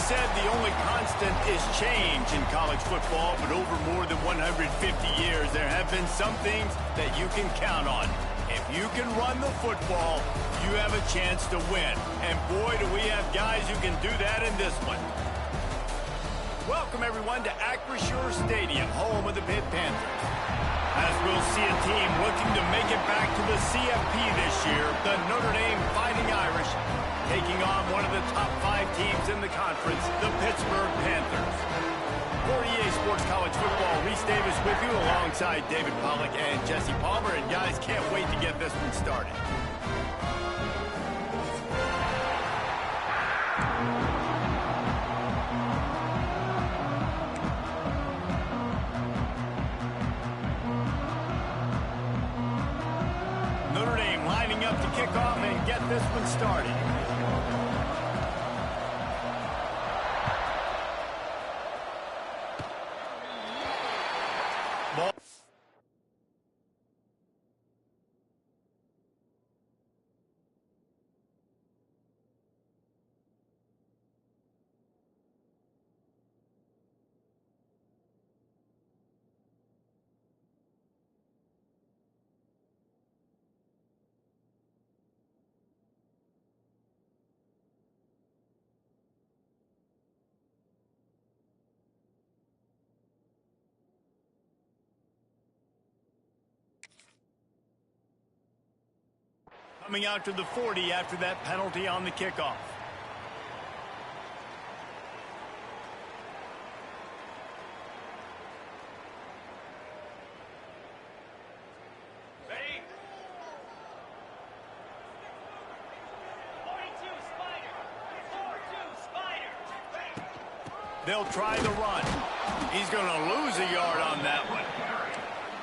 said the only constant is change in college football, but over more than 150 years, there have been some things that you can count on. If you can run the football, you have a chance to win. And boy, do we have guys who can do that in this one. Welcome, everyone, to Acrisure Stadium, home of the Pitt Panthers. As we'll see a team looking to make it back to the CFP this year, the Notre Dame Fighting Irish, taking on one of the top 5 teams in the conference, the Pittsburgh Panthers. For EA Sports College Football, Reese Davis with you alongside David Pollack and Jesse Palmer. And guys, can't wait to get this one started. Notre Dame lining up to kick off and get this one started. Ball. Coming out to the 40 after that penalty on the kickoff. Ready? 42 Spider. 4-2 Spider. They'll try the run. He's going to lose a yard on that one.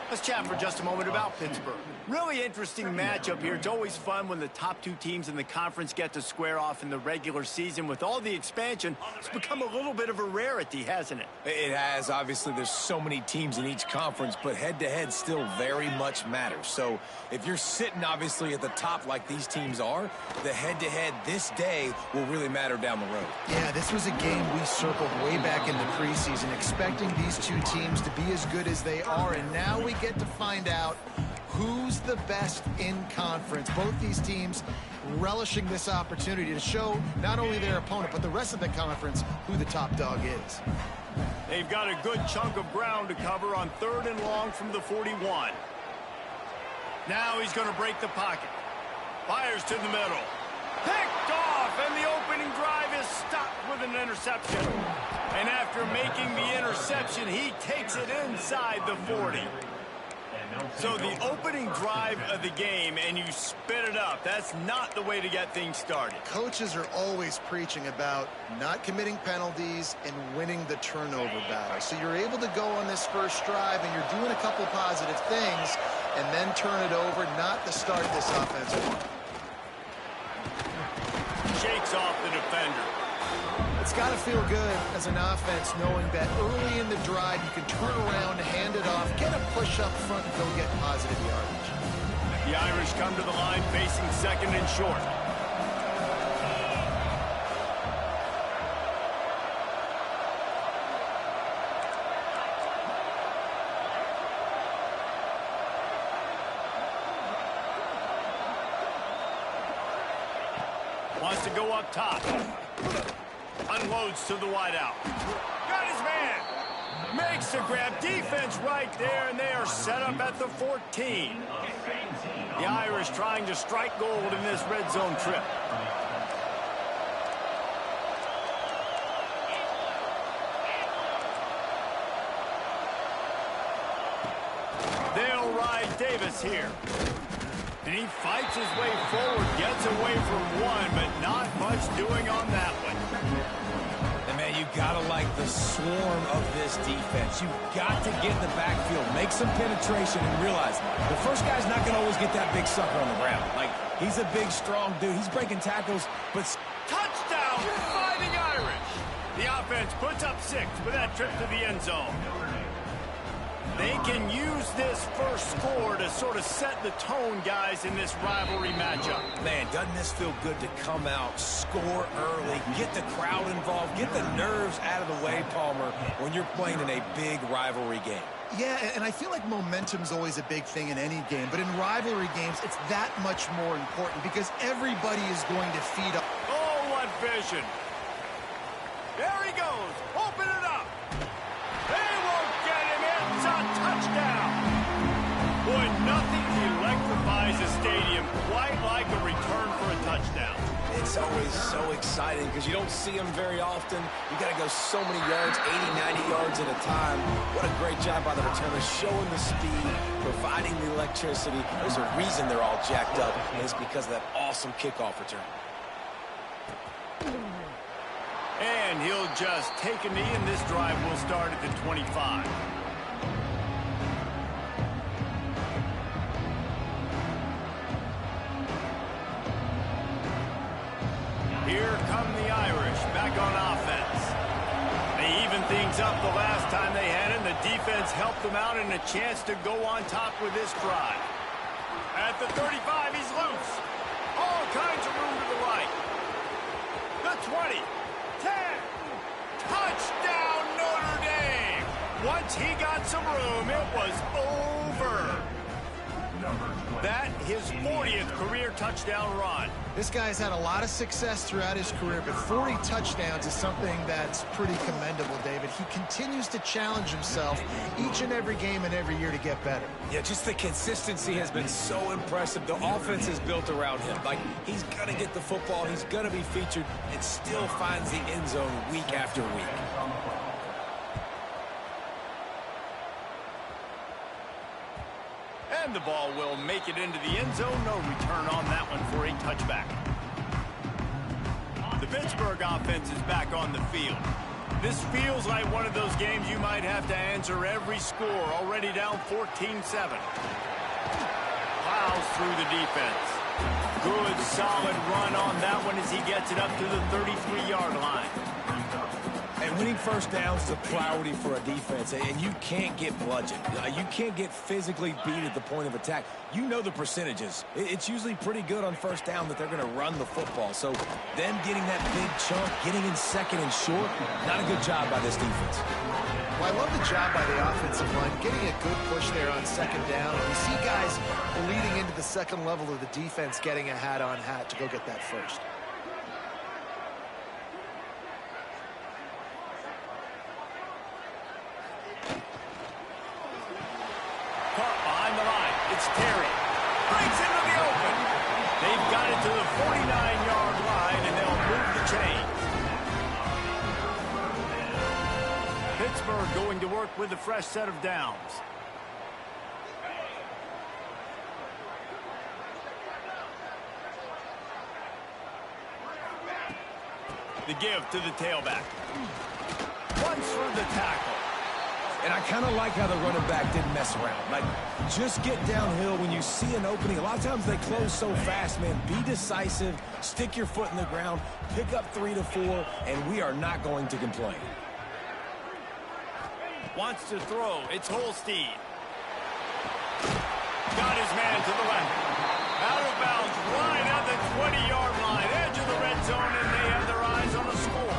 Let's chat for just a moment about Pittsburgh. Really interesting matchup here. It's always fun when the top 2 teams in the conference get to square off in the regular season. With all the expansion, it's become a little bit of a rarity, hasn't it? It has. Obviously, there's so many teams in each conference, but head-to-head still very much matters. So if you're sitting, obviously, at the top like these teams are, the head-to-head this day will really matter down the road. Yeah, this was a game we circled way back in the preseason, expecting these 2 teams to be as good as they are, and now we get to find out who's the best in conference. Both these teams relishing this opportunity to show not only their opponent, but the rest of the conference who the top dog is. They've got a good chunk of ground to cover on 3rd and long from the 41. Now he's going to break the pocket. Fires to the middle. Picked off, and the opening drive is stopped with an interception. And after making the interception, he takes it inside the 40. So the opening drive of the game, and you spit it up. That's not the way to get things started. Coaches are always preaching about not committing penalties and winning the turnover battle. So you're able to go on this first drive, and you're doing a couple positive things, and then turn it over, not to start this offensive one. Shakes off the defender. It's got to feel good as an offense knowing that early in the drive you can turn around, hand it off, get a push up front, and go get positive yardage. The Irish come to the line facing 2nd and short. Wants to go up top. Unloads to the wideout. Got his man. Makes the grab. Defense right there, and they are set up at the 14. The Irish trying to strike gold in this red zone trip. They'll ride Davis here. And he fights his way forward, gets away from one, but not much doing on that one. And, man, you got to like the swarm of this defense. You've got to get in the backfield, make some penetration, and realize the first guy's not going to always get that big sucker on the ground. Like, he's a big, strong dude. He's breaking tackles, but... Touchdown, Fighting Irish! The offense puts up 6 with that trip to the end zone. They can use use this first score to sort of set the tone, guys, in this rivalry matchup? Man, doesn't this feel good to come out, score early, get the crowd involved, get the nerves out of the way, Palmer, when you're playing in a big rivalry game? Yeah, and I feel like momentum's always a big thing in any game, but in rivalry games, it's that much more important because everybody is going to feed up. Oh, what vision. There he goes. Open it up. They won't get him. It's a touchdown. Boy, nothing electrifies a stadium quite like a return for a touchdown. It's always so exciting because you don't see them very often. You got to go so many yards, 80, 90 yards at a time. What a great job by the returners, showing the speed, providing the electricity. There's a reason they're all jacked up, and it's because of that awesome kickoff return. And he'll just take a knee, and this drive will start at the 25. Here come the Irish back on offense. They evened things up the last time they had it, and the defense helped them out and a chance to go on top with this drive. At the 35, he's loose. All kinds of room to the right. The 20. 10. Touchdown, Notre Dame. Once he got some room, it was over. That, his 40th career touchdown run. This guy's had a lot of success throughout his career, but 40 touchdowns is something that's pretty commendable, David. He continues to challenge himself each and every game and every year to get better. Yeah, just the consistency has been so impressive. The offense is built around him. Like, he's going to get the football, he's going to be featured, and still finds the end zone week after week. And the ball will make it into the end zone. No return on that one for a touchback. The Pittsburgh offense is back on the field. This feels like one of those games you might have to answer every score. Already down 14-7. Plows through the defense. Good, solid run on that one as he gets it up to the 33-yard line. And winning first downs is a priority for a defense, and you can't get bludgeoned. You can't get physically beat at the point of attack. You know the percentages. It's usually pretty good on first down that they're going to run the football. So them getting that big chunk, getting in second and short, not a good job by this defense. Well, I love the job by the offensive line, getting a good push there on second down. And we see guys leading into the second level of the defense getting a hat-on-hat to go get that first. It's Terry. Breaks into the open. They've got it to the 49-yard line, and they'll move the chains. Pittsburgh going to work with a fresh set of downs. The give to the tailback. Runs through the tackle. And I kind of like how the running back didn't mess around. Like, just get downhill when you see an opening. A lot of times they close so fast, man. Be decisive, stick your foot in the ground, pick up 3 to 4, and we are not going to complain. Wants to throw. It's Holstein. Got his man to the left. Out of bounds, right at the 20-yard line. Edge of the red zone, and they have their eyes on the score.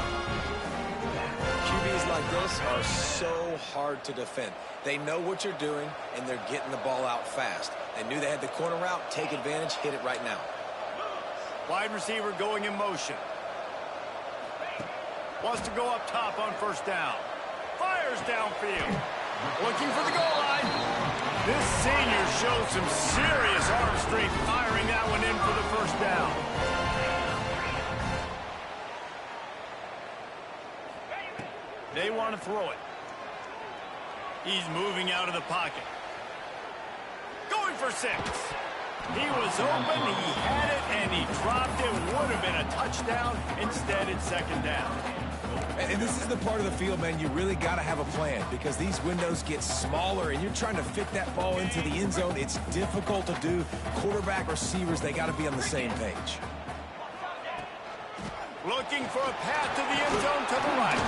QBs like this are so hard to defend. They know what you're doing, and they're getting the ball out fast. They knew they had the corner route. Take advantage. Hit it right now. Wide receiver going in motion. Wants to go up top on first down. Fires downfield. Looking for the goal line. This senior shows some serious arm strength, firing that one in for the first down. They want to throw it. He's moving out of the pocket. Going for 6. He was open, he had it, and he dropped it. Would have been a touchdown. Instead, it's second down. And this is the part of the field, man, you really got to have a plan because these windows get smaller and you're trying to fit that ball into the end zone. It's difficult to do. Quarterback, receivers, they got to be on the same page. Looking for a path to the end zone to the right.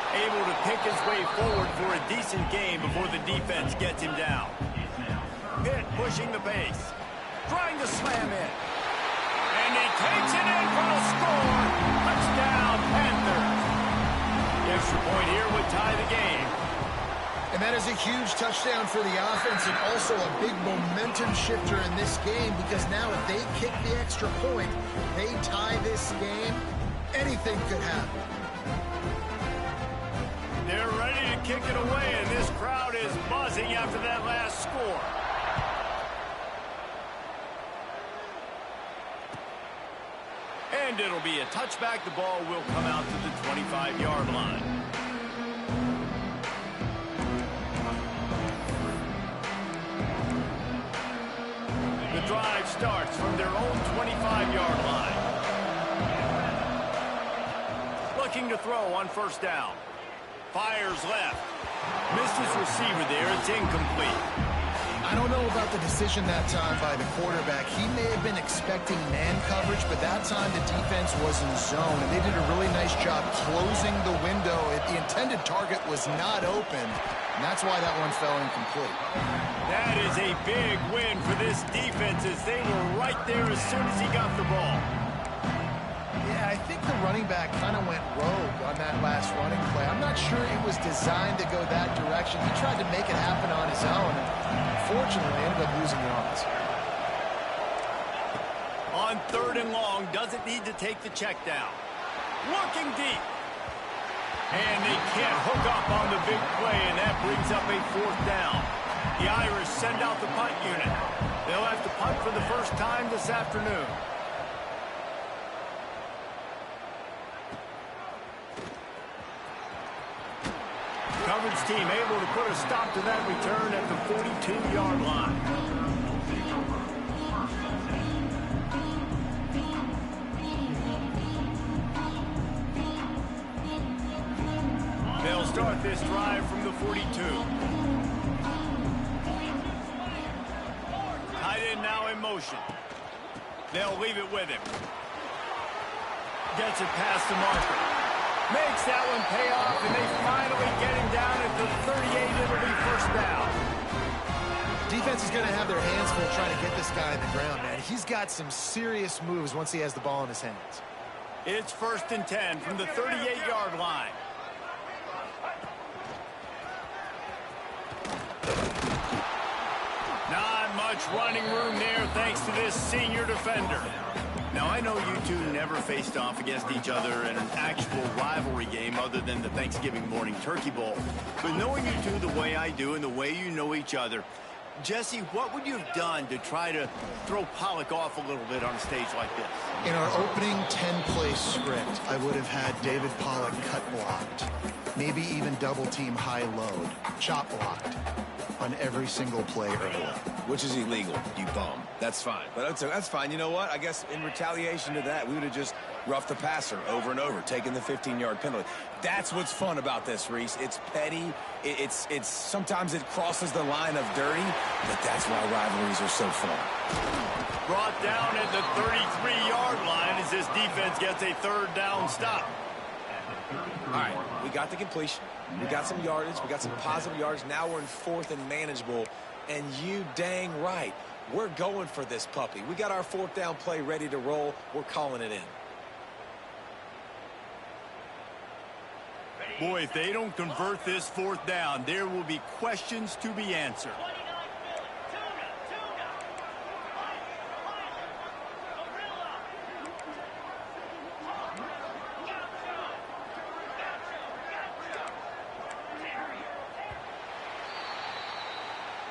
Able to pick his way forward for a decent game before the defense gets him down. Pitt pushing the pace. Trying to slam in. And he takes it in for a score. Touchdown, Panthers. The extra point here would tie the game. And that is a huge touchdown for the offense and also a big momentum shifter in this game because now if they kick the extra point, they tie this game, anything could happen. They're ready to kick it away, and this crowd is buzzing after that last score. And it'll be a touchback. The ball will come out to the 25-yard line. The drive starts from their own 25-yard line. Looking to throw on first down. Fires left. Missed his receiver there. It's incomplete. I don't know about the decision that time by the quarterback. He may have been expecting man coverage, but that time the defense was in zone, and they did a really nice job closing the window. The intended target was not open, and that's why that one fell incomplete. That is a big win for this defense as they were right there as soon as he got the ball. Yeah, I think the running back kind of went rogue on that last running play. I'm not sure it was designed to go that direction. He tried to make it happen on his own, and unfortunately ended up losing yards. On 3rd and long, doesn't need to take the check down. Looking deep. And they can't hook up on the big play, and that brings up a 4th down. The Irish send out the punt unit. They'll have to punt for the first time this afternoon. Coverage team able to put a stop to that return at the 42-yard line. They'll start this drive from the 42. Tight end now in motion. They'll leave it with him. Gets it past the marker. Makes that one pay off, and they finally get him down at the 38. It'll be first down. Defense is going to have their hands full trying to get this guy on the ground, man. He's got some serious moves once he has the ball in his hands. It's 1st and 10 from the 38-yard line. Not much running room there thanks to this senior defender. Now, I know you two never faced off against each other in an actual rivalry game other than the Thanksgiving morning turkey bowl. But knowing you two the way I do and the way you know each other, Jesse, what would you have done to try to throw Pollock off a little bit on a stage like this? In our opening 10-play script, I would have had David Pollock cut blocked, maybe even double-team high load, chop blocked on every single play early. Which is illegal, you bum. That's fine. But that's fine. You know what? I guess in retaliation to that, we would have just roughed the passer over and over, taking the 15-yard penalty. That's what's fun about this, Reese. It's petty. It's sometimes it crosses the line of dirty, but that's why rivalries are so fun. Brought down at the 33-yard line as this defense gets a 3rd down stop. All right, we got the completion. We got some yardage. We got some positive yards. Now we're in 4th and manageable. And you dang right, we're going for this puppy. We got our 4th down play ready to roll. We're calling it in. Boy, if they don't convert this 4th down, there will be questions to be answered.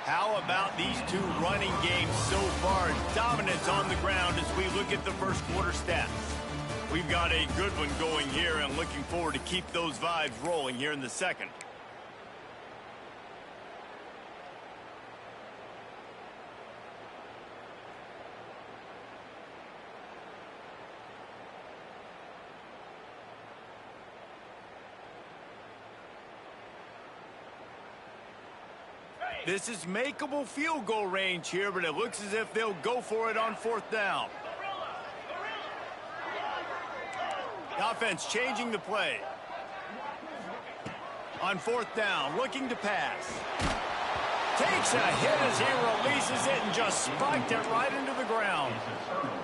How about these two running games so far? Dominance on the ground as we look at the first quarter stats. We've got a good one going here and looking forward to keep those vibes rolling here in the second. This is makeable field goal range here, but it looks as if they'll go for it on 4th down. The offense changing the play. On fourth down, looking to pass. Takes a hit as he releases it and just spiked it right into the ground.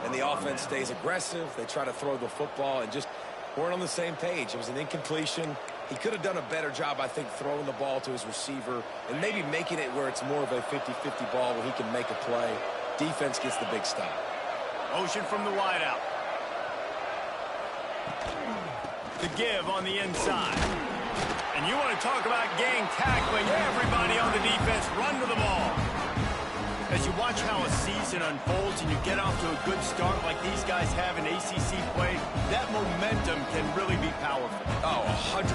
And the offense stays aggressive. They try to throw the football and just weren't on the same page. It was an incompletion. He could have done a better job, I think, throwing the ball to his receiver and maybe making it where it's more of a 50-50 ball where he can make a play. Defense gets the big stop. Motion from the wideout. The give on the inside. And you want to talk about gang tackling. Everybody on the defense run to the ball. As you watch how a season unfolds and you get off to a good start like these guys have in ACC play, that momentum can really be powerful. Oh, 100%.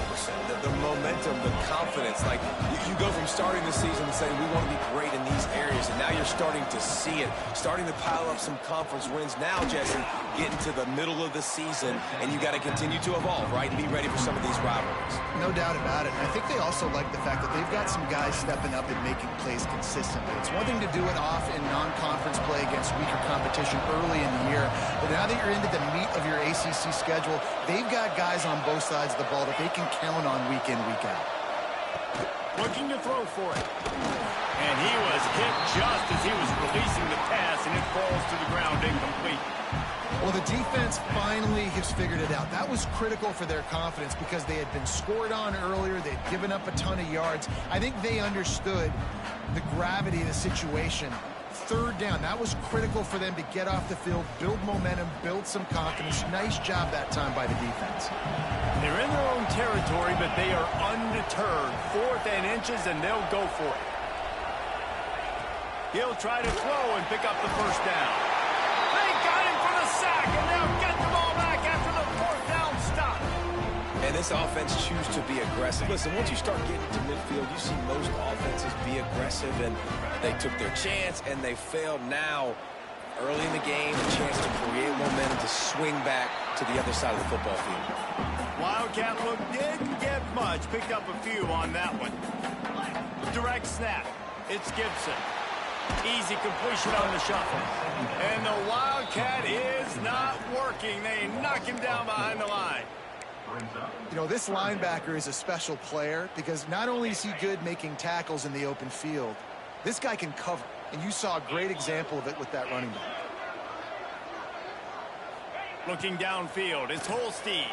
The momentum, the confidence. Like, you go from starting the season and saying, we want to be great in these areas, and now you're starting to see it, starting to pile up some conference wins. Now, Jesse, getting to the middle of the season, and you got to continue to evolve, right, and be ready for some of these rivalries. No doubt about it. And I think they also like the fact that they've got some guys stepping up and making plays consistently. It's one thing to do it off in non-conference play against weaker competition early in the year, but now that you're into the meat of your ACC schedule, they've got guys on both sides of the ball that they can count on week in, week out. Looking to throw for it. And he was hit just as he was releasing the pass, and it falls to the ground incomplete. Well, the defense finally has figured it out. That was critical for their confidence because they had been scored on earlier. They'd given up a ton of yards. I think they understood the gravity of the situation. Third down, that was critical for them to get off the field, build momentum, build some confidence. Nice job that time by the defense. They're in their own territory, but they are undeterred. 4th and inches, and they'll go for it. He'll try to throw and pick up the first down. They got him for the sack, and they'll get the ball back after the 4th down stop. And this offense choose to be aggressive. Listen, once you start getting to midfield, you see most offenses be aggressive, and they took their chance, and they failed. Now, early in the game, a chance to create momentum to swing back to the other side of the football field. Wildcat look didn't get much. Picked up a few on that one. Direct snap. It's Gibson. Easy completion on the shuffle. And the Wildcat is not working. They knock him down behind the line. You know, this linebacker is a special player because not only is he good making tackles in the open field, this guy can cover. And you saw a great example of it with that running back. Looking downfield, it's Holstein.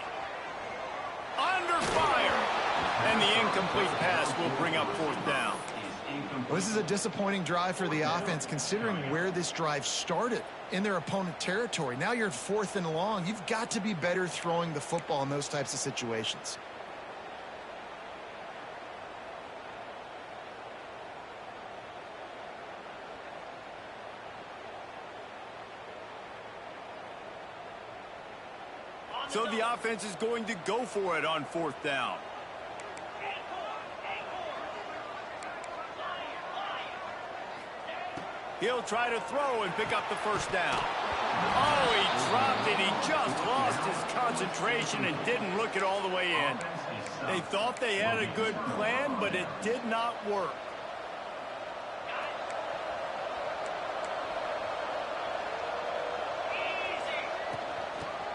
Under fire. And the incomplete pass will bring up 4th down. Well, this is a disappointing drive for the offense considering where this drive started in their opponent territory. Now you're at 4th and long. You've got to be better throwing the football in those types of situations. So the offense is going to go for it on 4th down. He'll try to throw and pick up the first down. Oh, he dropped it. He just lost his concentration and didn't look it all the way in. They thought they had a good plan, but it did not work.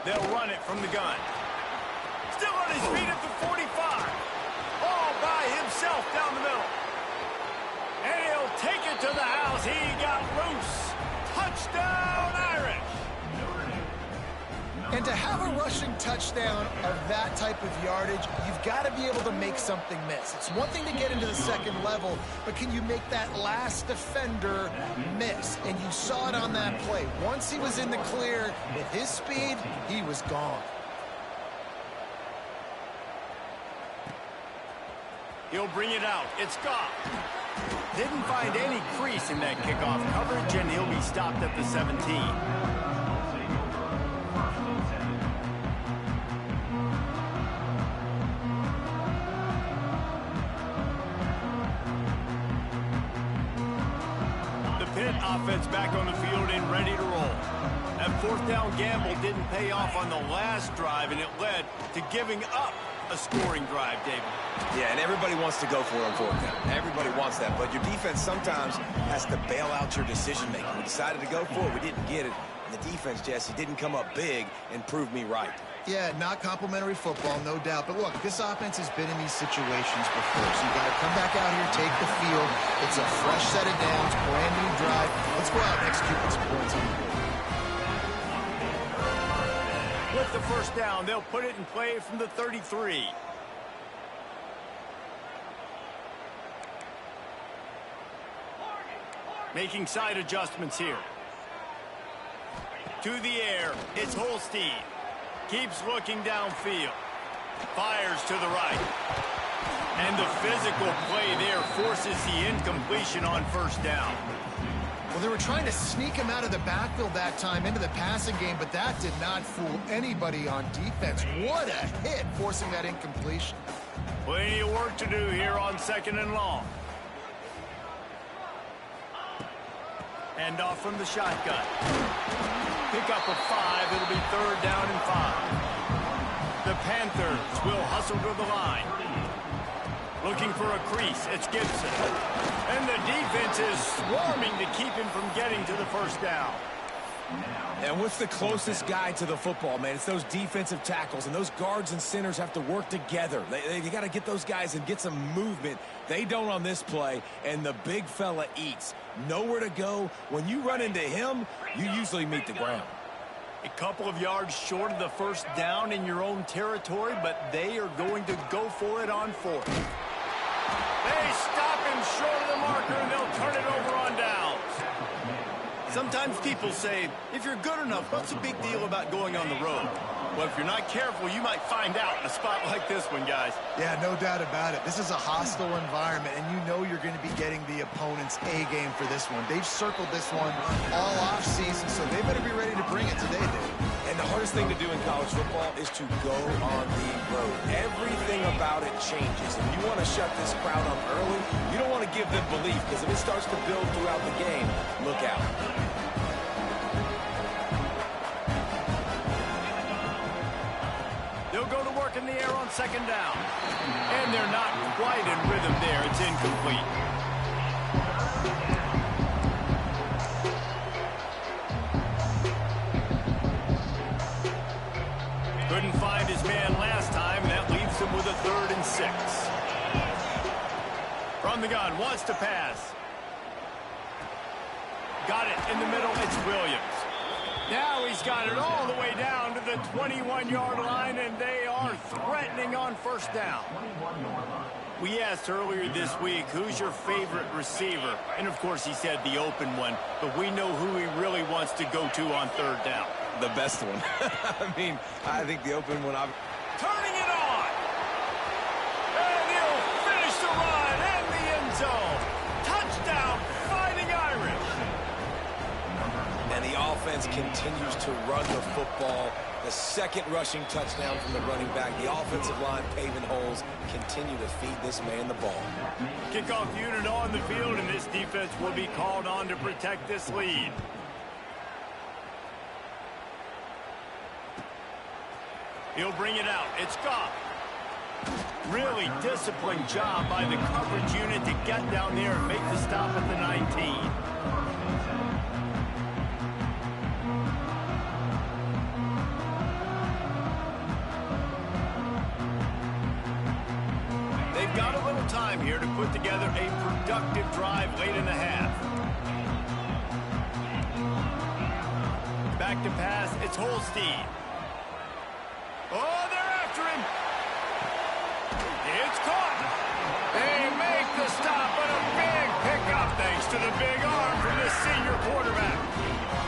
They'll run it from the gun. Still on his feet at the 45. All by himself down the middle. And he'll take it to the house. He got loose. Touchdown, Irish. And to have a rushing touchdown of that type of yardage, you've got to be able to make something miss. It's one thing to get into the second level, but can you make that last defender miss? And you saw it on that play. Once he was in the clear, at his speed, he was gone. He'll bring it out. It's Goff. Didn't find any crease in that kickoff coverage, and he'll be stopped at the 17. Pitt offense back on the field and ready to roll. That 4th down gamble didn't pay off on the last drive, and it led to giving up a scoring drive, David. Yeah, and everybody wants to go for it on 4th down. Everybody wants that, but your defense sometimes has to bail out your decision-making. We decided to go for it. We didn't get it. And the defense, Jesse, didn't come up big and prove me right. Yeah, not complimentary football, no doubt. But look, this offense has been in these situations before. So you got to come back out here, take the field. It's a fresh set of downs, brand new drive. Let's go out and execute with some points on the board. With the first down, they'll put it in play from the 33. Making side adjustments here. To the air, it's Holstein. Keeps looking downfield. Fires to the right. And the physical play there forces the incompletion on first down. Well, they were trying to sneak him out of the backfield that time into the passing game, but that did not fool anybody on defense. What a hit, forcing that incompletion. Plenty of work to do here on 2nd and long. Hand off from the shotgun. Pick up a 5. It'll be 3rd down and 5. The Panthers will hustle to the line. Looking for a crease. It's Gibson. And the defense is swarming to keep him from getting to the first down. And what's the closest guy to the football, man? It's those defensive tackles, and those guards and centers have to work together. They got to get those guys and get some movement. They don't on this play, and the big fella eats. Nowhere to go. When you run into him, you usually meet the ground. A couple of yards short of the first down in your own territory, but they are going to go for it on 4th. They stop him short of the marker, and they'll turn it over on downs. Sometimes people say, if you're good enough, what's the big deal about going on the road? Well, if you're not careful, you might find out in a spot like this one, guys. Yeah, no doubt about it. This is a hostile environment, and you know you're going to be getting the opponent's A game for this one. They've circled this one all off season, so they better be ready to bring it today, dude. And the hardest thing to do in college football is to go on the road. Everything about it changes. If you want to shut this crowd up early, you don't want to give them belief, because if it starts to build throughout the game, look out. They'll go to work in the air on 2nd down. And they're not quite in rhythm there. It's incomplete. Couldn't find his man last time. That leaves him with a 3rd and 6. From the gun, wants to pass. Got it in the middle. It's Williams. Now he's got it all the way down to the 21-yard line, and they are threatening on first down. We asked earlier this week, who's your favorite receiver? And, of course, he said the open one, but we know who he really wants to go to on 3rd down. The best one. I mean, I think the open one... Turning it on! And he'll finish the run in the end zone. Touchdown, Fighting Irish! And the offense continues to run the football. The 2nd rushing touchdown from the running back. The offensive line paving holes. Continue to feed this man the ball. Kickoff unit on the field, and this defense will be called on to protect this lead. He'll bring it out. It's Goff. Really disciplined job by the coverage unit to get down there and make the stop at the 19. They've got a little time here to put together a productive drive late in the half. Back to pass, it's Holstein. Oh, they're after him. It's caught. They make the stop, but a big pickup thanks to the big arm from this senior quarterback.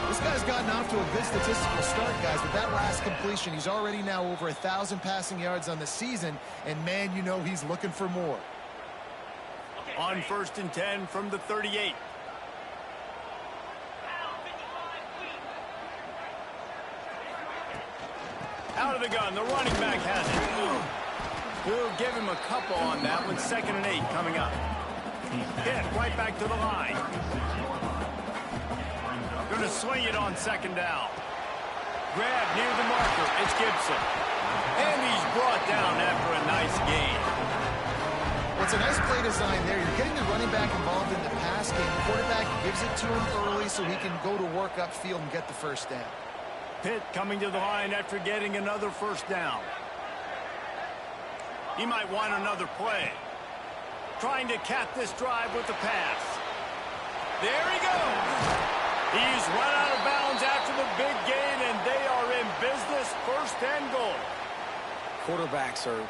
This guy's gotten off to a good statistical start, guys. With that last completion, he's already now over 1,000 passing yards on the season, and, man, you know he's looking for more. On 1st and 10 from the 38. Out of the gun, the running back has it. We'll give him a couple on that one. 2nd and 8 coming up. Hit right back to the line. Going to swing it on 2nd down. Grab near the marker. It's Gibson. And he's brought down after a nice gain. Well, it's a nice play design there. You're getting the running back involved in the pass game. The quarterback gives it to him early so he can go to work upfield and get the first down. Pitt coming to the line after getting another first down. He might want another play. Trying to cap this drive with the pass. There he goes. He's run out of bounds after the big gain, and they are in business, first and goal. Quarterbacks are,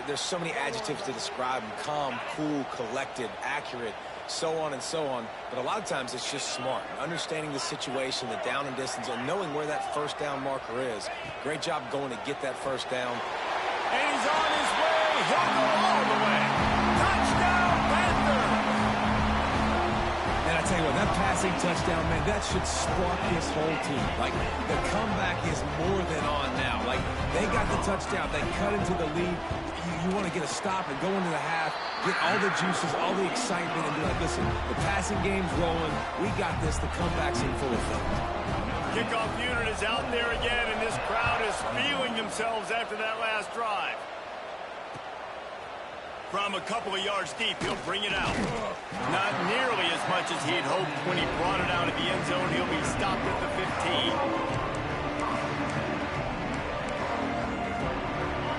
there's so many adjectives to describe them. Calm, cool, collected, accurate, so on and so on. But a lot of times it's just smart. Understanding the situation, the down and distance, and knowing where that first down marker is. Great job going to get that first down. And he's on his way. He'll go all the way. Touchdown, Panther! And I tell you what, that passing touchdown, man, that should spark this whole team. Like, the comeback is more than on now. Like, they got the touchdown. They cut into the lead. You want to get a stop and go into the half, get all the juices, all the excitement, and be like, listen, the passing game's rolling. We got this. The comeback's in full effect. Kickoff unit is out there again, and this crowd is feeling themselves after that last drive. From a couple of yards deep, he'll bring it out. Not nearly as much as he had hoped when he brought it out of the end zone. He'll be stopped at the 15.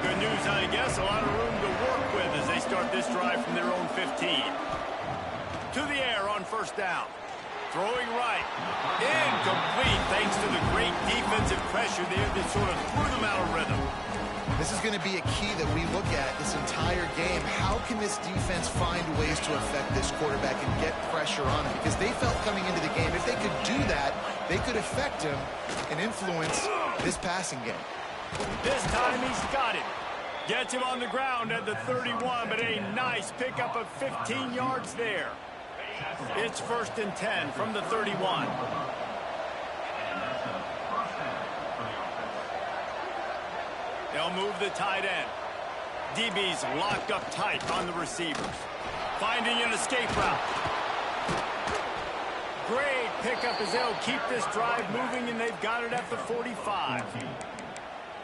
Good news, I guess. A lot of room to work with as they start this drive from their own 15. To the air on first down. Throwing right. Incomplete thanks to the great defensive pressure there that sort of threw them out of rhythm. This is going to be a key that we look at this entire game. How can this defense find ways to affect this quarterback and get pressure on him? Because they felt coming into the game, if they could do that, they could affect him and influence this passing game. This time he's got it. Gets him on the ground at the 31, but a nice pickup of 15 yards there. It's 1st and 10 from the 31. They'll move the tight end. DB's locked up tight on the receivers. Finding an escape route. Great pickup as they'll keep this drive moving, and they've got it at the 45.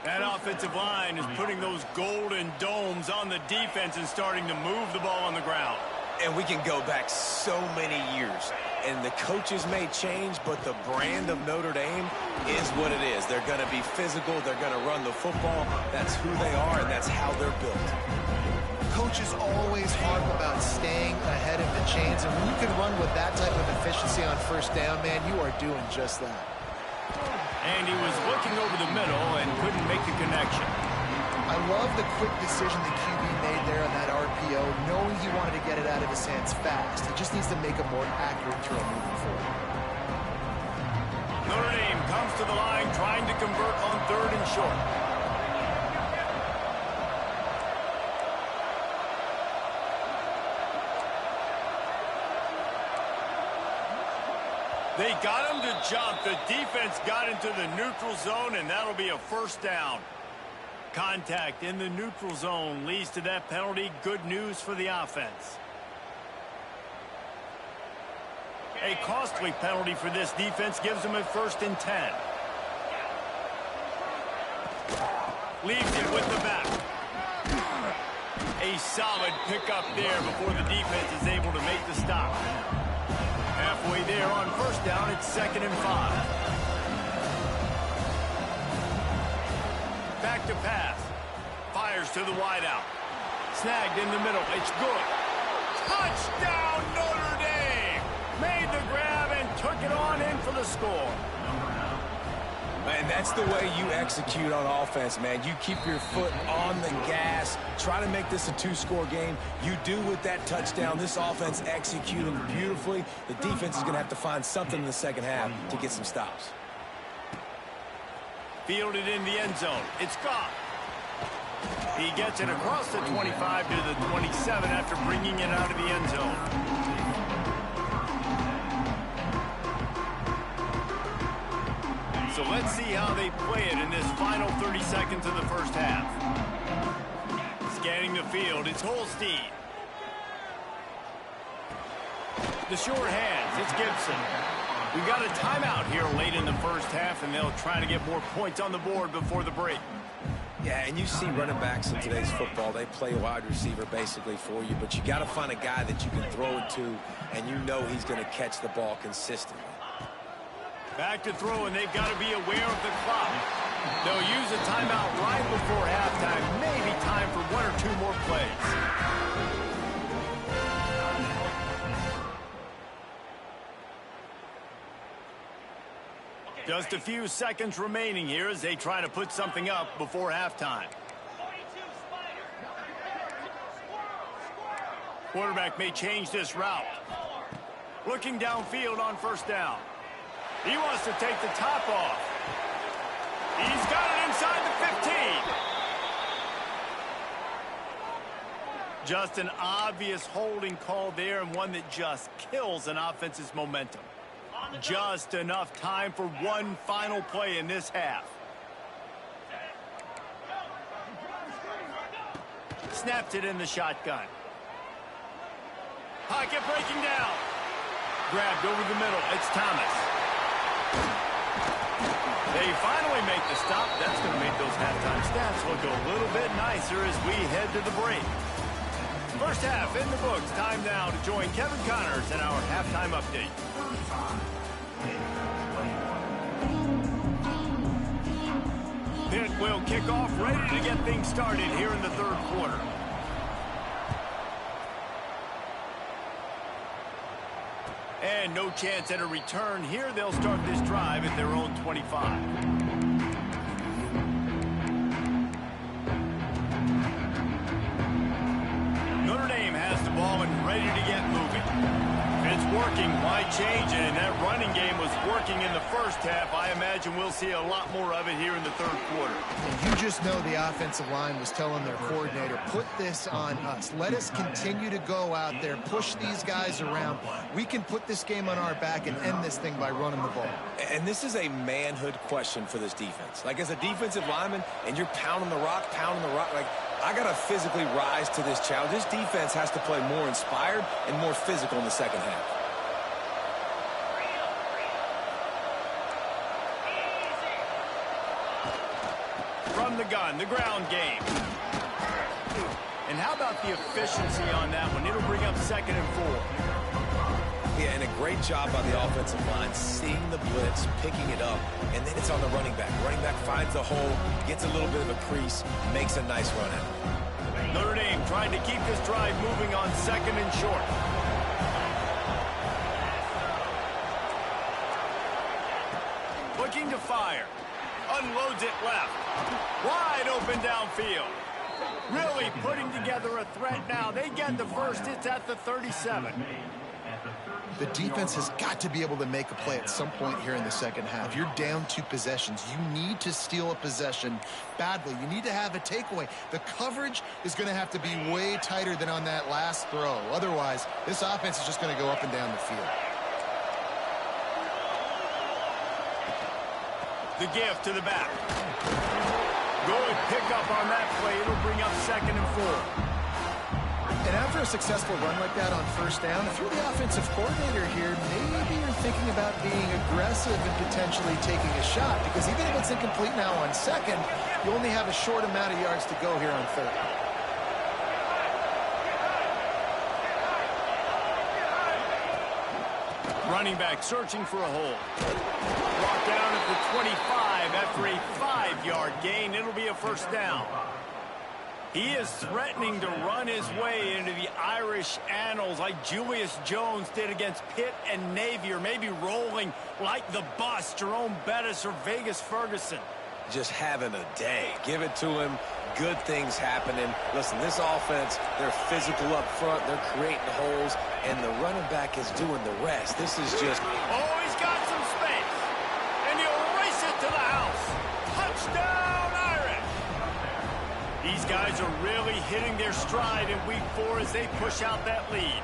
That offensive line is putting those golden domes on the defense and starting to move the ball on the ground. And we can go back so many years. And the coaches may change, but the brand of Notre Dame is what it is. They're going to be physical. They're going to run the football. That's who they are, and that's how they're built. Coaches always harp about staying ahead of the chains, and when you can run with that type of efficiency on first down, man, you are doing just that. And he was looking over the middle and couldn't make the connection. I love the quick decision the QB made there on that RPO, knowing he wanted to get it out of his hands fast. He just needs to make a more accurate throw moving forward. Notre Dame comes to the line trying to convert on 3rd and short. They got him to jump. The defense got into the neutral zone, and that'll be a first down. Contact in the neutral zone leads to that penalty. Good news for the offense. A costly penalty for this defense gives them a 1st and 10. Leaves it with the back. A solid pickup there before the defense is able to make the stop. Halfway there on first down, it's 2nd and 5. Back to pass. Fires to the wideout. Snagged in the middle. It's good. Touchdown, Notre Dame! Made the grab and took it on in for the score. Man, that's the way you execute on offense, man. You keep your foot on the gas. Try to make this a 2-score game. You do with that touchdown. This offense executed beautifully. The defense is going to have to find something in the second half to get some stops. Fielded in the end zone. It's gone. He gets it across the 25 to the 27 after bringing it out of the end zone. So let's see how they play it in this final 30 seconds of the first half. Scanning the field, it's Holstein. The short hands, it's Gibson. We've got a timeout here late in the first half, and they'll try to get more points on the board before the break. Yeah, and you see running backs in today's football, they play wide receiver basically for you, but you got to find a guy that you can throw it to, and you know he's going to catch the ball consistently. Back to throw, and they've got to be aware of the clock. They'll use a timeout right before halftime. Maybe time for one or two more plays. Just a few seconds remaining here as they try to put something up before halftime. 42 Spider. Quarterback may change this route. Looking downfield on first down. He wants to take the top off. He's got it inside the 15. Just an obvious holding call there, and one that just kills an offense's momentum. Just enough time for one final play in this half. Snaps it in the shotgun. Pocket breaking down. Grabbed over the middle. It's Thomas. They finally make the stop. That's going to make those halftime stats look a little bit nicer as we head to the break. First half in the books. Time now to join Kevin Connors in our halftime update. Pitt will kick off, ready to get things started here in the third quarter. And no chance at a return here. They'll start this drive at their own 25. Notre Dame has the ball and ready to get moving. It's working. Why change it? And that running game was working in the first half. I imagine we'll see a lot more of it here in the third quarter. And you just know the offensive line was telling their coordinator, put this on us. Let us continue to go out there, push these guys around. We can put this game on our back and end this thing by running the ball. And this is a manhood question for this defense. Like, as a defensive lineman, and you're pounding the rock, like, I got to physically rise to this challenge. This defense has to play more inspired and more physical in the second half. From the gun, the ground game. And how about the efficiency on that one? It'll bring up 2nd and 4. Yeah, and a great job by the offensive line, seeing the blitz, picking it up, and then it's on the running back. Running back finds the hole, gets a little bit of a crease, makes a nice run out. Notre Dame trying to keep this drive moving on 2nd and short. Looking to fire. Unloads it left. Wide open downfield. Really putting together a threat now. They get the first. It's at the 37. The defense has got to be able to make a play at some point here in the second half. You're down 2 possessions. You need to steal a possession badly. You need to have a takeaway. The coverage is going to have to be way tighter than on that last throw. Otherwise, this offense is just going to go up and down the field. The gift to the back. Good pickup on that play. It'll bring up 2nd and 4. And after a successful run like that on first down, if you're the offensive coordinator here, maybe you're thinking about being aggressive and potentially taking a shot, because even if it's incomplete now on 2nd, you only have a short amount of yards to go here on 3rd. Running back searching for a hole. Brought down at the 25 after a 5-yard gain. It'll be a first down. He is threatening to run his way into the Irish annals like Julius Jones did against Pitt and Navy, or maybe rolling like the bus, Jerome Bettis or Vegas Ferguson. Just having a day. Give it to him. Good things happening. Listen, this offense, they're physical up front. They're creating holes, and the running back is doing the rest. This is just... Oh, he's got some space. And he'll race it to the house. Touchdown, Irish. These guys are really hitting their stride in week 4 as they push out that lead.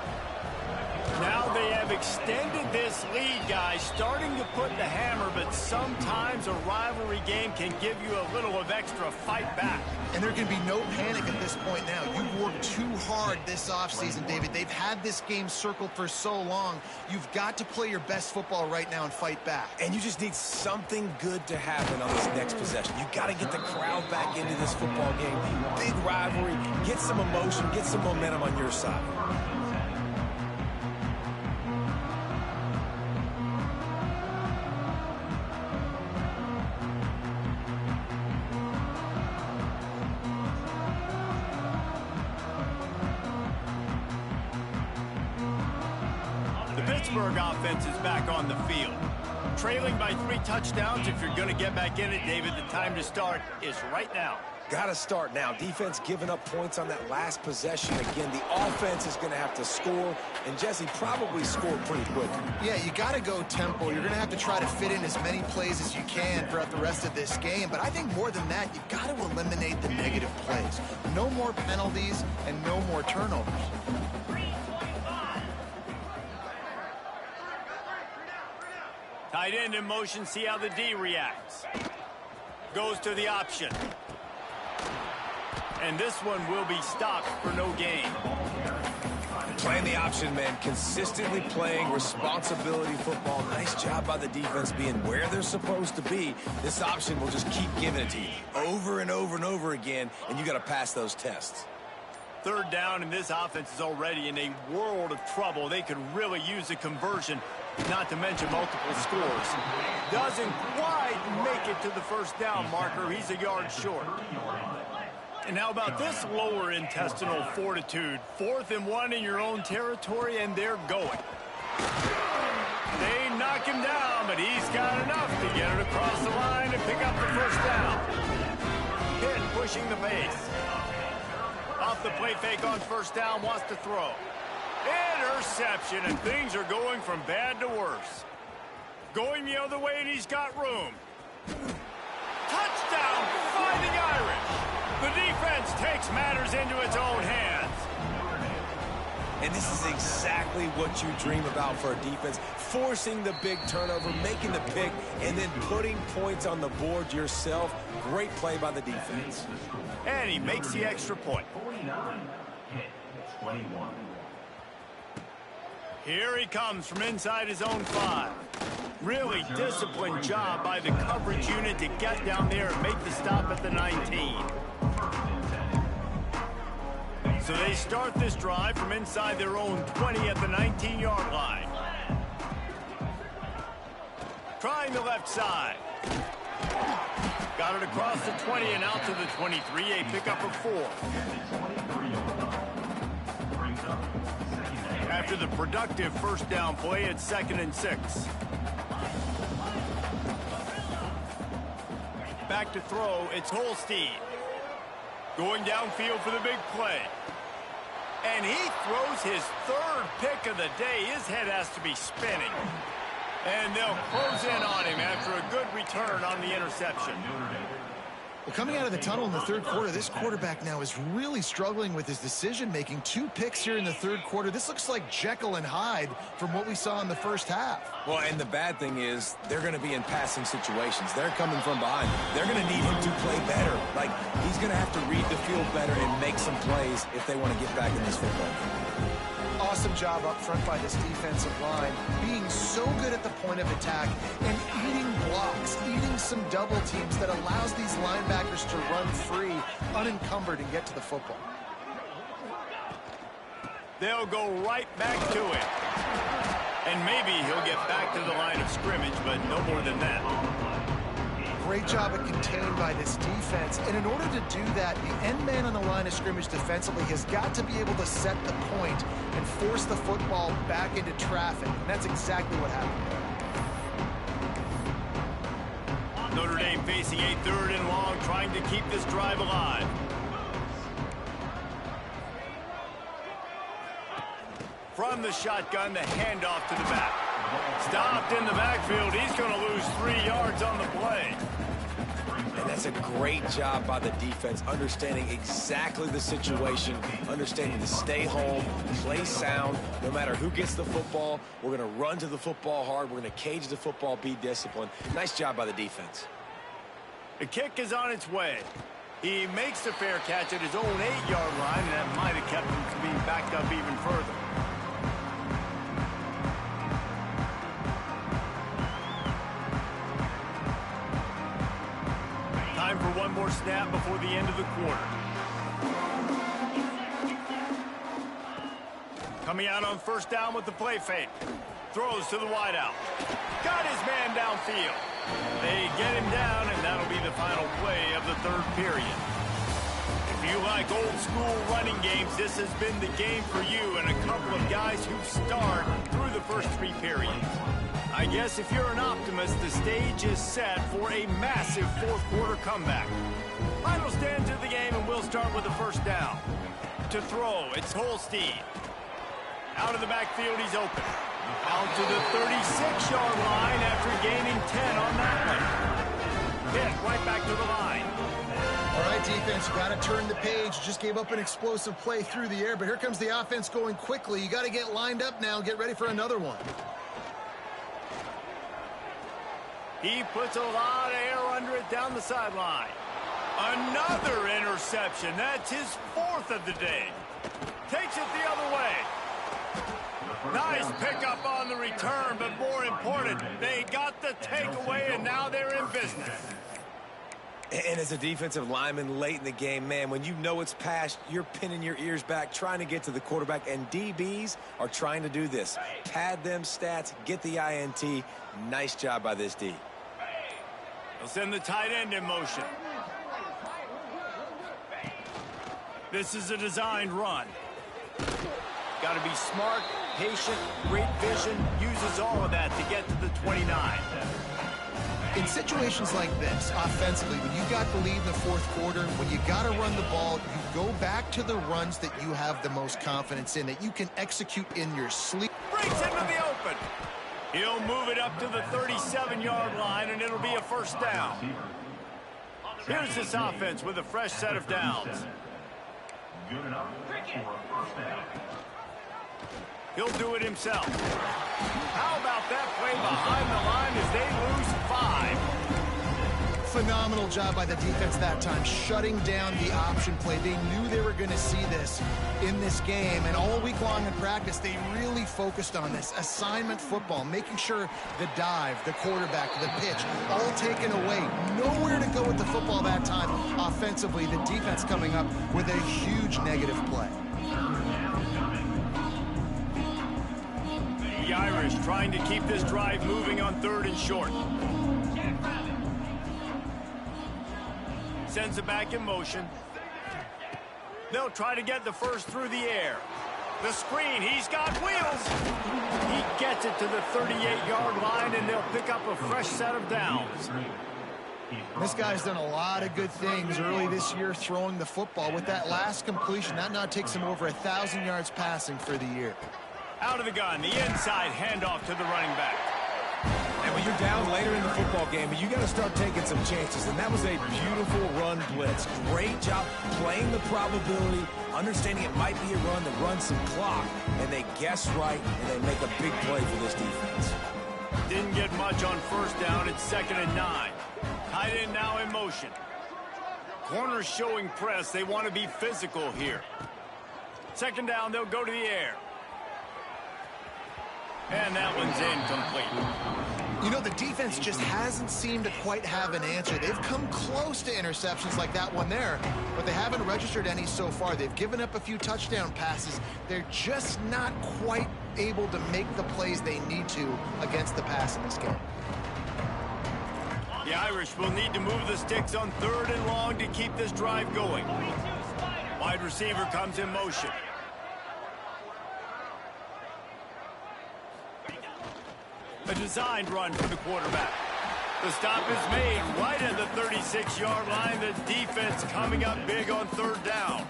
Now they have extended this lead, guys, starting to put the hammer, but sometimes a rivalry game can give you a little of extra fight back. And there can be no panic at this point now. You've worked too hard this offseason, David. They've had this game circled for so long. You've got to play your best football right now and fight back. And you just need something good to happen on this next possession. You got to get the crowd back into this football game. Big rivalry. Get some emotion. Get some momentum on your side. Pittsburgh offense is back on the field. Trailing by 3 touchdowns. If you're going to get back in it, David, the time to start is right now. Got to start now. Defense giving up points on that last possession. Again, the offense is going to have to score, and Jesse probably scored pretty quick. Yeah, you got to go tempo. You're going to have to try to fit in as many plays as you can throughout the rest of this game. But I think more than that, you've got to eliminate the negative plays. No more penalties and no more turnovers. Tight end in motion, see how the D reacts. Goes to the option. And this one will be stopped for no gain. Playing the option, man. Consistently playing responsibility football. Nice job by the defense being where they're supposed to be. This option will just keep giving it to you over and over and over again, and you got to pass those tests. Third down, and this offense is already in a world of trouble. They could really use a conversion, not to mention multiple scores. Doesn't quite make it to the first down marker. He's a yard short. And how about this lower intestinal fortitude? 4th and 1 in your own territory, and they're going. They knock him down, but he's got enough to get it across the line and pick up the first down. Pitt pushing the pace. Off the play fake on first down, wants to throw. Interception, and things are going from bad to worse. Going the other way, and he's got room. Touchdown, Fighting Irish. The defense takes matters into its own hands. And this is exactly what you dream about for a defense. Forcing the big turnover, making the pick, and then putting points on the board yourself. Great play by the defense. And he makes the extra point. 21. Here he comes from inside his own 5. Really disciplined job by the coverage unit to get down there and make the stop at the 19. So they start this drive from inside their own 20 at the 19-yard line. Trying the left side. Got it across the 20 and out to the 23. A pickup of 4. After the productive first down play, it's 2nd and 6. Back to throw, it's Holstein. Going downfield for the big play. And he throws his 3rd pick of the day. His head has to be spinning. And they'll close in on him after a good return on the interception. Well, coming out of the tunnel in the 3rd quarter, this quarterback now is really struggling with his decision-making. 2 picks here in the 3rd quarter. This looks like Jekyll and Hyde from what we saw in the first half. Well, and the bad thing is they're going to be in passing situations. They're coming from behind. They're going to need him to play better. Like, he's going to have to read the field better and make some plays if they want to get back in this football game. Awesome job up front by this defensive line, being so good at the point of attack and eating blocks, eating some double teams that allows these linebackers to run free, unencumbered, and get to the football. They'll go right back to it. And maybe he'll get back to the line of scrimmage, but no more than that. Great job at contained by this defense. And in order to do that, the end man on the line of scrimmage defensively has got to be able to set the point and force the football back into traffic. And that's exactly what happened. Notre Dame facing a 3rd and long, trying to keep this drive alive. From the shotgun, the handoff to the back. Stopped in the backfield. He's going to lose 3 yards on the play. And that's a great job by the defense, understanding exactly the situation, understanding to stay home, play sound. No matter who gets the football, we're going to run to the football hard. We're going to cage the football, be disciplined. Nice job by the defense. The kick is on its way. He makes the fair catch at his own 8-yard line, and that might have kept him from being backed up even further. Time for one more snap before the end of the quarter. Coming out on first down with the play fake. Throws to the wideout. Got his man downfield. They get him down, and that'll be the final play of the 3rd period. If you like old-school running games, this has been the game for you and a couple of guys who start through the first 3 periods. I guess if you're an optimist, the stage is set for a massive fourth-quarter comeback. Final stands of the game, and we'll start with the first down. To throw, it's Holstein. Out of the backfield, he's open. Out to the 36-yard line after gaining 10 on that one. Pitt right back to the line. All right, defense, you got to turn the page. Just gave up an explosive play through the air, but here comes the offense going quickly. You got to get lined up now, get ready for another one. He puts a lot of air under it down the sideline. Another interception. That's his 4th of the day. Takes it the other way. Nice pickup on the return, but more important, they got the takeaway, and now they're in business. And as a defensive lineman late in the game, man, when you know it's past, you're pinning your ears back, trying to get to the quarterback, and DBs are trying to do this. Pad them stats, get the INT. Nice job by this D. They'll send the tight end in motion. This is a designed run. Got to be smart, patient, great vision, uses all of that to get to the 29. In situations like this, offensively, when you got the lead in the fourth quarter, when you got to run the ball, you go back to the runs that you have the most confidence in, that you can execute in your sleep. Breaks into the open. He'll move it up to the 37-yard line, and it'll be a first down. Here's this offense with a fresh set of downs. Good enough for a first down. He'll do it himself. How about that play behind the line as they lose 5? Phenomenal job by the defense that time, shutting down the option play. They knew they were going to see this in this game, and all week long in practice, they really focused on this. Assignment football, making sure the dive, the quarterback, the pitch, all taken away. Nowhere to go with the football that time. Offensively, the defense coming up with a huge negative play. The Irish trying to keep this drive moving on 3rd and short. Sends it back in motion. They'll try to get the first through the air. The screen, he's got wheels. He gets it to the 38-yard line, and they'll pick up a fresh set of downs. This guy's done a lot of good things early this year throwing the football. With that last completion, that now takes him over 1,000 yards passing for the year. Out of the gun, the inside handoff to the running back. And when you're down later in the football game, you got to start taking some chances. And that was a beautiful run blitz. Great job playing the probability, understanding it might be a run that runs some clock. And they guess right, and they make a big play for this defense. Didn't get much on first down. It's 2nd and 9. Tight end now in motion. Corners showing press. They want to be physical here. 2nd down, they'll go to the air. And that one's incomplete. You know, the defense just hasn't seemed to quite have an answer. They've come close to interceptions like that one there, but they haven't registered any so far. They've given up a few touchdown passes. They're just not quite able to make the plays they need to against the pass in this game. The Irish will need to move the sticks on 3rd and long to keep this drive going. Wide receiver comes in motion. A designed run for the quarterback. The stop is made right at the 36-yard line. The defense coming up big on 3rd down.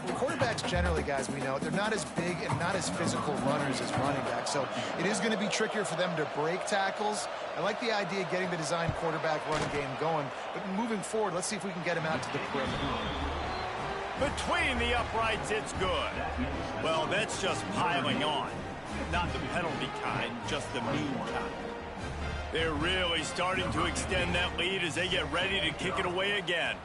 Quarterbacks generally, guys, we know, they're not as big and not as physical runners as running backs, so it is going to be trickier for them to break tackles. I like the idea of getting the designed quarterback running game going, but moving forward, let's see if we can get him out to the perimeter. Between the uprights, it's good. Well, that's just piling on. Not the penalty kind, just the mean kind. They're really starting to extend that lead as they get ready to kick it away again.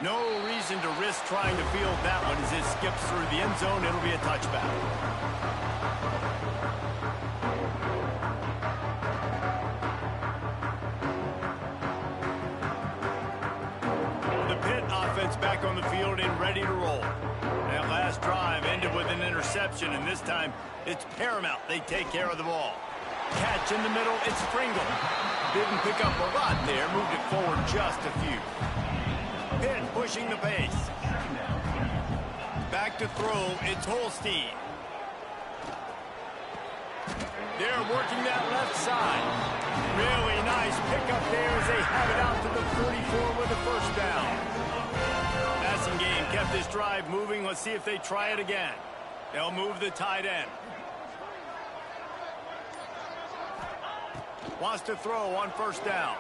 No reason to risk trying to field that one as it skips through the end zone. It'll be a touchback. The Pitt offense back on the field and ready to roll. That last drive ended with an interception, and this time it's paramount they take care of the ball. Catch in the middle, it's Pringle. Didn't pick up a lot there, moved it forward just a few. Pitt pushing the pace. Back to throw, it's Holstein. They're working that left side. Really nice pickup there as they have it out to the 44 with a first down. Passing game kept this drive moving. Let's see if they try it again. They'll move the tight end. Wants to throw on first down.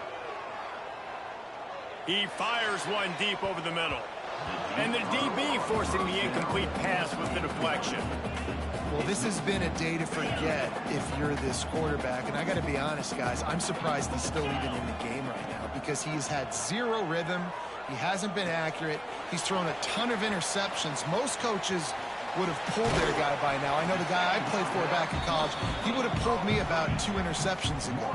He fires one deep over the middle. And the DB forcing the incomplete pass with the deflection. Well, this has been a day to forget if you're this quarterback. And I got to be honest, guys, I'm surprised he's still even in the game right now because he's had zero rhythm. He hasn't been accurate. He's thrown a ton of interceptions. Most coaches would have pulled their guy by now. I know the guy I played for back in college, he would have pulled me about 2 interceptions ago.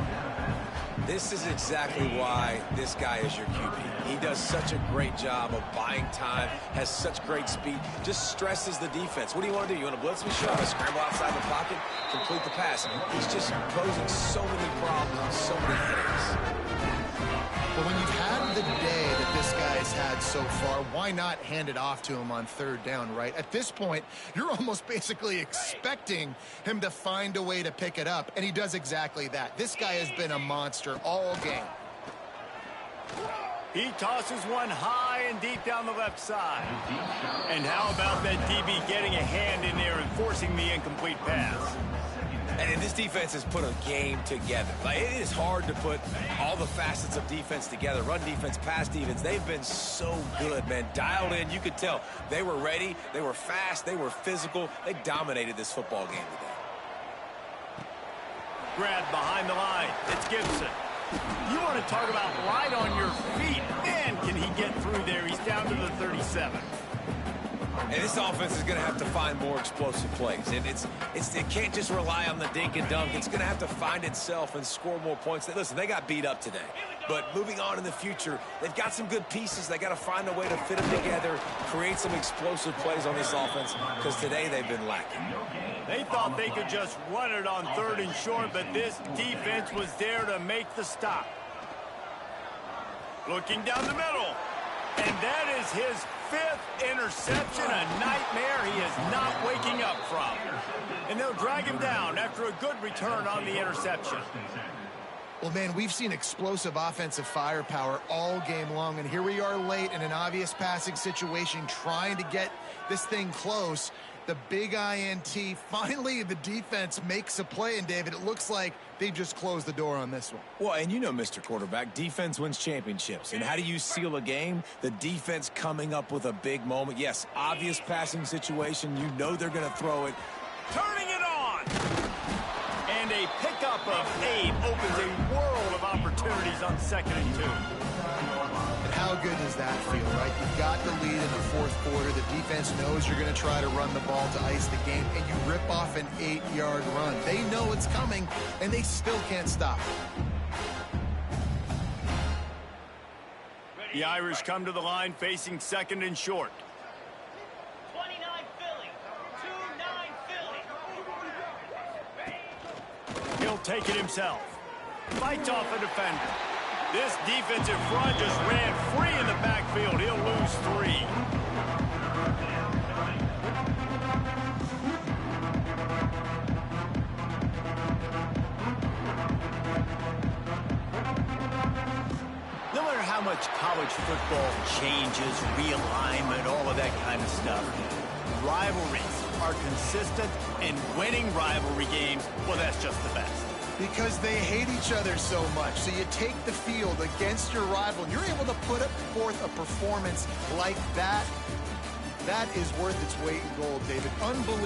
This is exactly why this guy is your QB. He does such a great job of buying time, has such great speed, just stresses the defense. What do you want to do? You want to blitz me? Sure. Scramble outside the pocket, complete the pass. He's just posing so many problems, so many headaches. But when you've had the day that this guy's had so far, why not hand it off to him on third down, right? At this point, you're almost basically expecting him to find a way to pick it up, and he does exactly that. This guy has been a monster all game. He tosses one high and deep down the left side. And how about that DB getting a hand in there and forcing the incomplete pass? And this defense has put a game together. Like, it is hard to put all the facets of defense together. Run defense, pass defense. They've been so good, man. Dialed in. You could tell they were ready. They were fast. They were physical. They dominated this football game today. Grab behind the line. It's Gibson. You want to talk about light on your feet. Man, can he get through there. He's down to the 37. And this offense is going to have to find more explosive plays. And it can't just rely on the dink and dunk. It's going to have to find itself and score more points. Listen, they got beat up today. But moving on in the future, they've got some good pieces. They got to find a way to fit them together, create some explosive plays on this offense, because today they've been lacking. They thought they could just run it on third and short, but this defense was there to make the stop. Looking down the middle. And that is his 5th interception, a nightmare he is not waking up from. And they'll drag him down after a good return on the interception. Well, man, we've seen explosive offensive firepower all game long, and here we are late in an obvious passing situation trying to get this thing close. The big INT, finally the defense makes a play, and David, it looks like they just closed the door on this one. Well, and you know, Mr. Quarterback, defense wins championships. And how do you seal a game? The defense coming up with a big moment. Yes, obvious passing situation. You know they're going to throw it. Turning it on! And a pickup of 8 opens a world of opportunities on 2nd and 2. And how good does that feel, right? You've got the lead in the 4th quarter. The defense knows you're going to try to run the ball to ice the game, and you rip off an 8-yard run. They know it's coming, and they still can't stop it. The Irish come to the line facing 2nd and short. 29 Philly. 2-9 Philly. He'll take it himself. Fights off a defender. This defensive front just ran free in the backfield. He'll lose 3. No matter how much college football changes, realignment, all of that kind of stuff, rivalries are consistent, and winning rivalry games, well, that's just the best. Because they hate each other so much. So you take the field against your rival, and you're able to put forth a performance like that. That is worth its weight in gold, David. Unbelievable.